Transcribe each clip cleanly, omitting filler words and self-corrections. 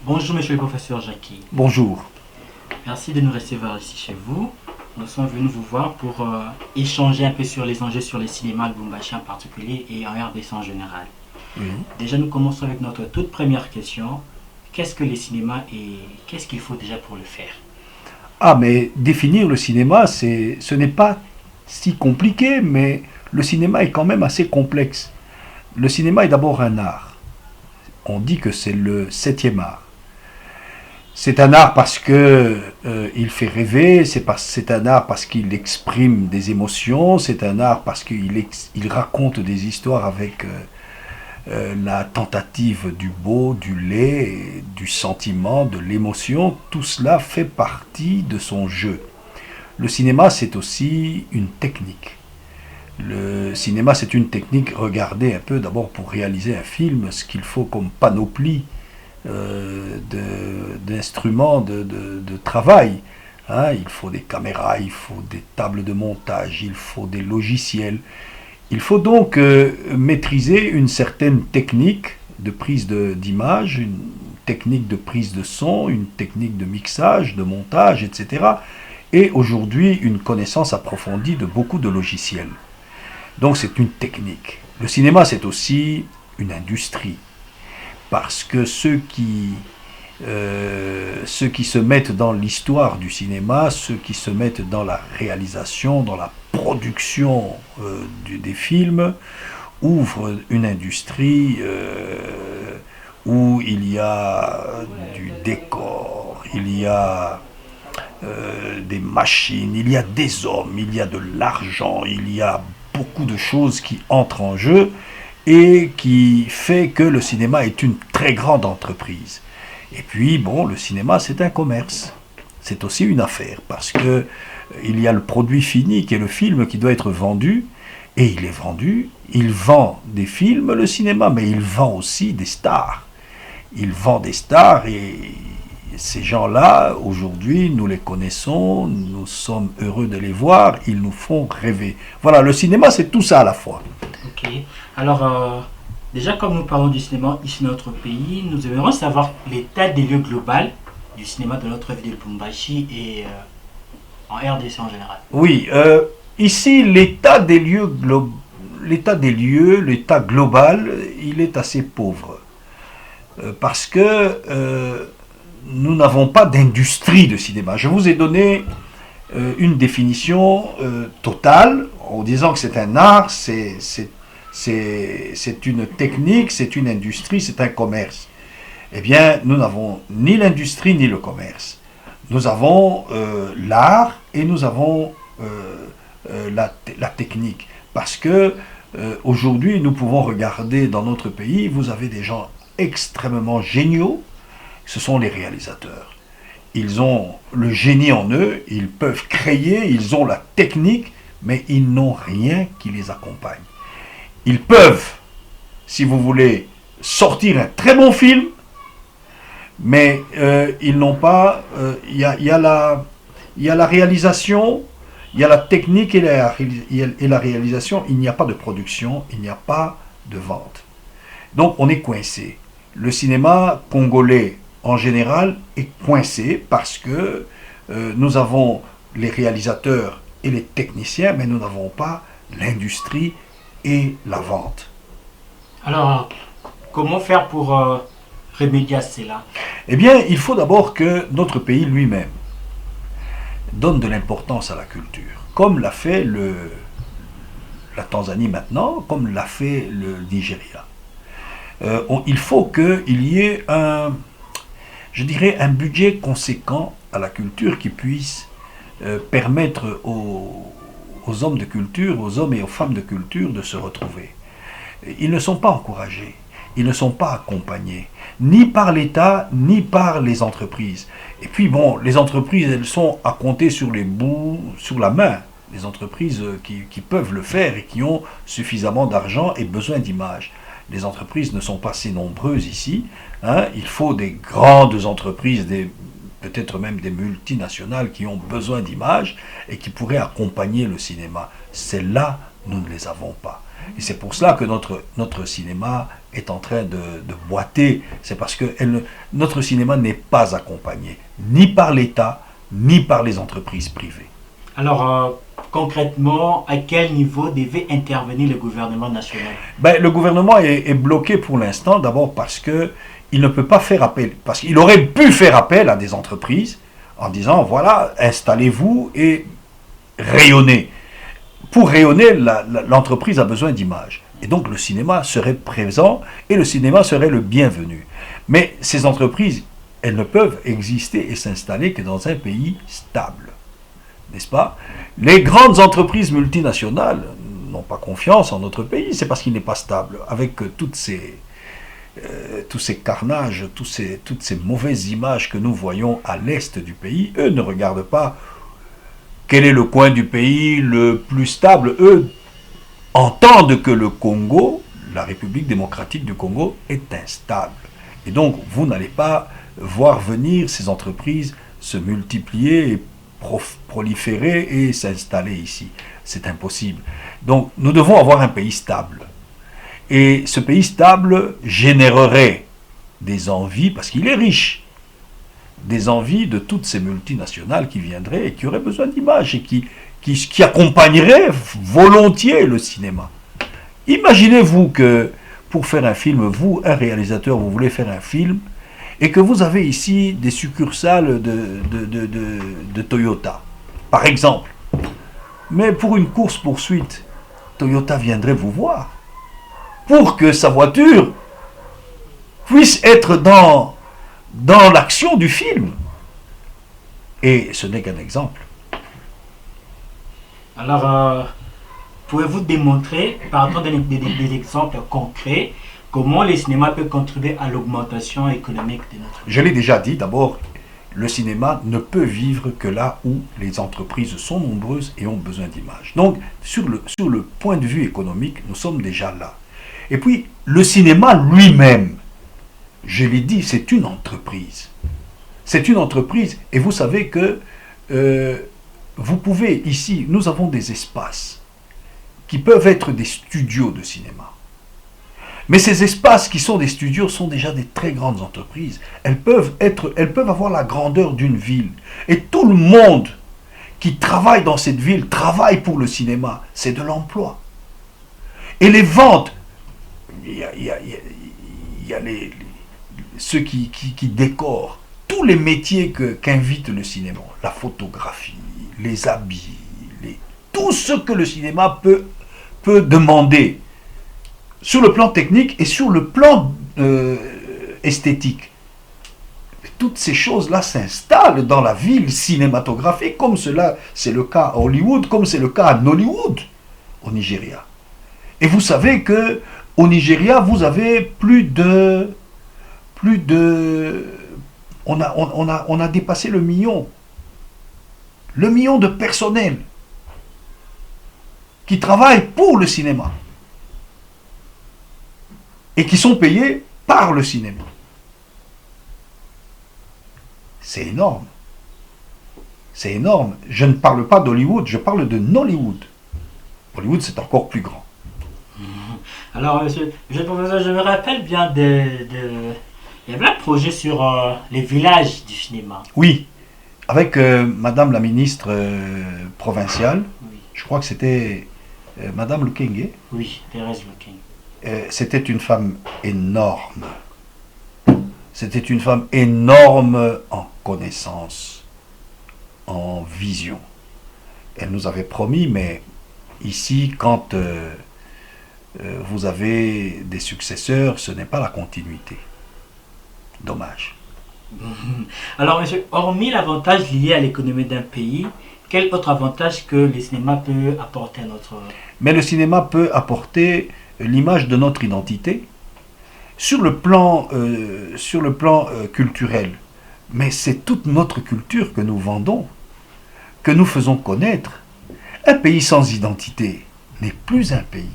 Bonjour Monsieur le professeur Jackie. Bonjour. Merci de nous recevoir ici chez vous. Nous sommes venus vous voir pour échanger un peu sur les enjeux sur les cinémas Lubumbashi en particulier et en RDC en général. Oui. Déjà, nous commençons avec notre toute première question. Qu'est-ce que les cinémas et qu'est-ce qu'il faut déjà pour le faire? Ah, mais définir le cinéma, ce n'est pas si compliqué, mais le cinéma est quand même assez complexe. Le cinéma est d'abord un art. On dit que c'est le septième art. C'est un art parce que il fait rêver, c'est un art parce qu'il exprime des émotions, c'est un art parce qu'il raconte des histoires avec la tentative du beau, du laid, du sentiment, de l'émotion. Tout cela fait partie de son jeu. Le cinéma, c'est aussi une technique. Le cinéma, c'est une technique. Regardez un peu d'abord pour réaliser un film, ce qu'il faut comme panoplie d'instruments de travail. Hein, il faut des caméras, il faut des tables de montage, il faut des logiciels. Il faut donc maîtriser une certaine technique de prise d'image, une technique de prise de son, une technique de mixage, de montage, etc. Et aujourd'hui, une connaissance approfondie de beaucoup de logiciels. Donc c'est une technique. Le cinéma, c'est aussi une industrie. Parce que ceux qui se mettent dans l'histoire du cinéma, ceux qui se mettent dans la réalisation, dans la production des films, ouvrent une industrie où il y a du décor, il y a des machines, il y a des hommes, il y a de l'argent, il y a beaucoup de choses qui entrent en jeu et qui fait que le cinéma est une très grande entreprise. Et puis, bon, le cinéma, c'est un commerce. C'est aussi une affaire, parce que il y a le produit fini qui est le film qui doit être vendu, et il est vendu, il vend des films, le cinéma, mais il vend aussi des stars. Il vend des stars, et ces gens-là, aujourd'hui, nous les connaissons, nous sommes heureux de les voir, ils nous font rêver. Voilà, le cinéma, c'est tout ça à la fois. Ok. Alors, déjà, comme nous parlons du cinéma ici dans notre pays, nous aimerions savoir l'état des lieux global du cinéma de notre ville de Lubumbashi et en RDC en général. Oui, ici, l'état global, il est assez pauvre. Parce que nous n'avons pas d'industrie de cinéma. Je vous ai donné une définition totale en disant que c'est un art, c'est une technique, c'est une industrie, c'est un commerce. Eh bien, nous n'avons ni l'industrie ni le commerce. Nous avons l'art et nous avons la technique. Parce que aujourd'hui, nous pouvons regarder dans notre pays, vous avez des gens extrêmement géniaux, ce sont les réalisateurs. Ils ont le génie en eux, ils peuvent créer, ils ont la technique, mais ils n'ont rien qui les accompagne. Ils peuvent, si vous voulez, sortir un très bon film, mais ils n'ont pas. Il y a la réalisation, il y a la technique et la réalisation, il n'y a pas de production, il n'y a pas de vente. Donc on est coincé. Le cinéma congolais en général est coincé parce que nous avons les réalisateurs et les techniciens, mais nous n'avons pas l'industrie et la vente. Alors, comment faire pour remédier à cela? Eh bien, il faut d'abord que notre pays lui-même donne de l'importance à la culture, comme l'a fait la Tanzanie maintenant, comme l'a fait le Nigeria. Il faut qu'il y ait je dirais, un budget conséquent à la culture qui puisse permettre aux hommes de culture, aux hommes et aux femmes de culture de se retrouver. Ils ne sont pas encouragés, ils ne sont pas accompagnés, ni par l'État, ni par les entreprises. Et puis bon, les entreprises, elles sont à compter sur les bouts, sur la main. Les entreprises qui peuvent le faire et qui ont suffisamment d'argent et besoin d'images. Les entreprises ne sont pas si nombreuses ici. Hein. Il faut des grandes entreprises, peut-être même des multinationales qui ont besoin d'images et qui pourraient accompagner le cinéma. Celles-là, nous ne les avons pas. Et c'est pour cela que notre cinéma est en train de boiter. C'est parce que notre cinéma n'est pas accompagné ni par l'État, ni par les entreprises privées. Alors, concrètement, à quel niveau devait intervenir le gouvernement national? Ben, le gouvernement est bloqué pour l'instant, d'abord parce que il ne peut pas faire appel, parce qu'il aurait pu faire appel à des entreprises en disant, voilà, installez-vous et rayonnez. Pour rayonner, l'entreprise a besoin d'images. Et donc le cinéma serait présent et le cinéma serait le bienvenu. Mais ces entreprises, elles ne peuvent exister et s'installer que dans un pays stable. N'est-ce pas? Les grandes entreprises multinationales n'ont pas confiance en notre pays, c'est parce qu'il n'est pas stable. Avec tous ces carnages, toutes ces mauvaises images que nous voyons à l'est du pays, eux ne regardent pas quel est le coin du pays le plus stable. Eux entendent que le Congo, la République démocratique du Congo, est instable. Et donc, vous n'allez pas voir venir ces entreprises se multiplier et proliférer et s'installer ici. C'est impossible. Donc, nous devons avoir un pays stable. Et ce pays stable générerait des envies, parce qu'il est riche, des envies de toutes ces multinationales qui viendraient et qui auraient besoin d'images et qui accompagneraient volontiers le cinéma. Imaginez-vous que pour faire un film, vous, un réalisateur, vous voulez faire un film et que vous avez ici des succursales de Toyota, par exemple. Mais pour une course-poursuite, Toyota viendrait vous voir pour que sa voiture puisse être dans l'action du film. Et ce n'est qu'un exemple. Alors, pouvez-vous démontrer, partant des exemples concrets, comment le cinéma peut contribuer à l'augmentation économique de notre pays? Je l'ai déjà dit, d'abord, le cinéma ne peut vivre que là où les entreprises sont nombreuses et ont besoin d'images. Donc, sur le point de vue économique, nous sommes déjà là. Et puis, le cinéma lui-même, je l'ai dit, c'est une entreprise. C'est une entreprise, et vous savez que vous pouvez ici, nous avons des espaces qui peuvent être des studios de cinéma. Mais ces espaces qui sont des studios sont déjà des très grandes entreprises. Elles peuvent avoir la grandeur d'une ville. Et tout le monde qui travaille dans cette ville travaille pour le cinéma. C'est de l'emploi. Et les ventes, il y a ceux qui décorent, tous les métiers qu'invite le cinéma, la photographie, les habits, tout ce que le cinéma peut demander sur le plan technique et sur le plan esthétique. Toutes ces choses-là s'installent dans la ville cinématographique, comme cela c'est le cas à Hollywood, comme c'est le cas à Nollywood, au Nigeria. Et vous savez que au Nigeria, vous avez on a dépassé le million de personnel qui travaillent pour le cinéma et qui sont payés par le cinéma. C'est énorme. C'est énorme. Je ne parle pas d'Hollywood, je parle de Nollywood. Hollywood, c'est encore plus grand. Alors, monsieur le professeur, je me rappelle bien il y avait un projet sur les villages du cinéma. Oui, avec Madame la ministre provinciale, Oui, je crois que c'était Madame Lukenge. oui, Thérèse Looking. C'était une femme énorme. C'était une femme énorme en connaissance, en vision. Elle nous avait promis, mais ici, quand vous avez des successeurs, ce n'est pas la continuité. Dommage. Alors, monsieur, hormis l'avantage lié à l'économie d'un pays, quel autre avantage que le cinéma peut apporter à notre... Mais le cinéma peut apporter l'image de notre identité sur le plan culturel. Mais c'est toute notre culture que nous vendons, que nous faisons connaître. Un pays sans identité n'est plus un pays.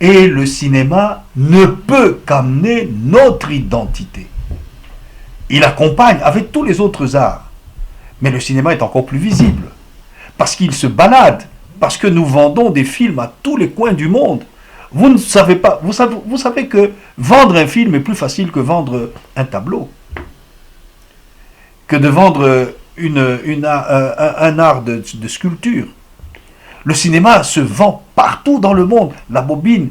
Et le cinéma ne peut qu'amener notre identité. Il accompagne avec tous les autres arts. Mais le cinéma est encore plus visible. Parce qu'il se balade parce que nous vendons des films à tous les coins du monde. Vous ne savez pas, vous savez que vendre un film est plus facile que vendre un tableau, que de vendre un art de sculpture. Le cinéma se vend partout dans le monde. La bobine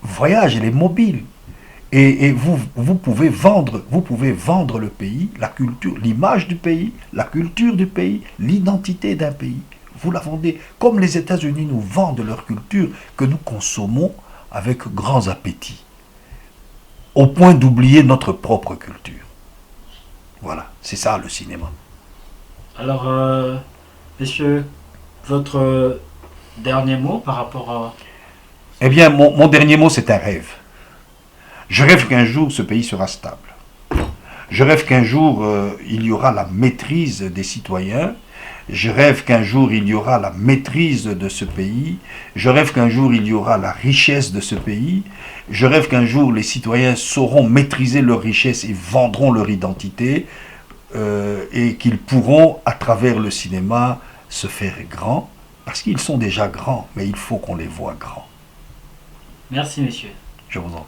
voyage, elle est mobile. Et vous pouvez vendre le pays, la culture, l'image du pays, la culture du pays, l'identité d'un pays. Vous la vendez comme les États-Unis nous vendent leur culture que nous consommons avec grands appétits, au point d'oublier notre propre culture. Voilà, c'est ça le cinéma. Alors, monsieur, votre dernier mot par rapport à... Eh bien, mon dernier mot, c'est un rêve. Je rêve qu'un jour, ce pays sera stable. Je rêve qu'un jour, il y aura la maîtrise des citoyens. Je rêve qu'un jour, il y aura la maîtrise de ce pays. Je rêve qu'un jour, il y aura la richesse de ce pays. Je rêve qu'un jour, les citoyens sauront maîtriser leur richesse et vendront leur identité. Et qu'ils pourront, à travers le cinéma, se faire grands. Parce qu'ils sont déjà grands, mais il faut qu'on les voie grands. Merci, monsieur. Je vous en prie.